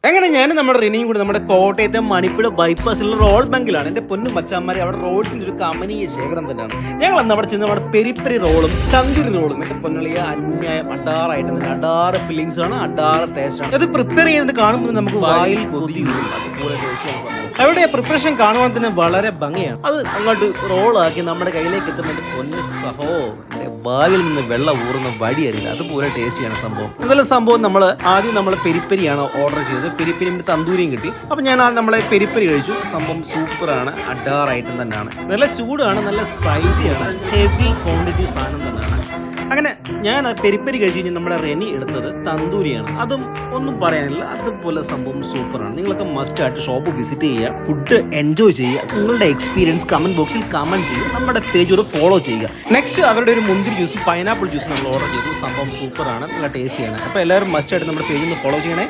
അങ്ങനെ ഞാൻ നമ്മുടെ റിനിയും കൂടി നമ്മുടെ കോട്ടയത്തെ മണിപ്പുഴ ബൈപ്പാസിലുള്ള റോൾ ബാങ്കിലാണ്. എൻ്റെ പൊന്നും മച്ചാന്മാരെ, അവിടെ റോഡ്സിൻ്റെ ഒരു കമ്പനീയ ശേഖരം തന്നെയാണ്. ഞങ്ങൾ അന്ന് അവിടെ ചെന്ന് നമ്മുടെ പെരിപ്പരി റോളും തന്തൂരി റോളും എൻ്റെ പൊന്നളിയ അന്യായം അഡാറായിട്ട് അഡാറ് ഫീലിങ്സ് ആണ്, അഡാറ് ടേസ്റ്റ് ആണ്. അത് പ്രിപ്പയർ ചെയ്യുന്നത് കാണുമ്പോൾ നമുക്ക് വായിൽ കൊതി വരും. അതുപോലെ ടേസ്റ്റിയാണ്. അവരുടെ പ്രിപ്പറേഷൻ കാണുവാൻ തന്നെ വളരെ ഭംഗിയാണ്. അത് അങ്ങോട്ട് റോളാക്കി നമ്മുടെ കയ്യിലേക്ക് എത്തുമ്പോൾ പൊന്ന് സഹോ വായിൽ നിന്ന് വെള്ളം ഊറുന്ന വഴിയറിയില്ല. അതുപോലെ ടേസ്റ്റിയാണ് സംഭവം. എന്തായാലും സംഭവം നമ്മൾ പെരിപ്പരിയാണ് ഓർഡർ ചെയ്തത്. പെരിപ്പരി തന്തൂരിയും കിട്ടി. അപ്പം ഞാൻ നമ്മളെ പെരിപ്പരി കഴിച്ചു. സംഭവം സൂപ്പറാണ്, അഡാർ ഐറ്റം തന്നെയാണ്. നല്ല ചൂടാണ്, നല്ല സ്പൈസിയാണ്, ഹെവി ക്വാണ്ടിറ്റി സാധനം തന്നെയാണ്. അങ്ങനെ ഞാൻ പെരിപ്പരി കഴിച്ച് കഴിഞ്ഞാൽ നമ്മുടെ റെനി എടുത്തത് തന്തൂരിയാണ്. അതും ഒന്നും പറയാനില്ല, അതുപോലെ സംഭവം സൂപ്പറാണ്. നിങ്ങളൊക്കെ മസ്റ്റ് ആയിട്ട് ഷോപ്പ് വിസിറ്റ് ചെയ്യുക, ഫുഡ് എൻജോയ് ചെയ്യുക. നിങ്ങളുടെ എക്സ്പീരിയൻസ് കമന്റ് ബോക്സിൽ കമന്റ് ചെയ്യുക, നമ്മുടെ പേജ് ഒരു ഫോളോ ചെയ്യുക. നെക്സ്റ്റ് അവരുടെ ഒരു മുന്തിരി ജ്യൂസ്, പൈനാപ്പിൾ ജ്യൂസ് നമ്മൾ ഓർഡർ ചെയ്തു. സംഭവം സൂപ്പറാണ്, നല്ല ടേസ്റ്റിയാണ്. അപ്പോൾ എല്ലാവരും മസ്റ്റ് ആയിട്ട് നമ്മുടെ പേജ് ഒന്ന് ഫോളോ ചെയ്യണേ.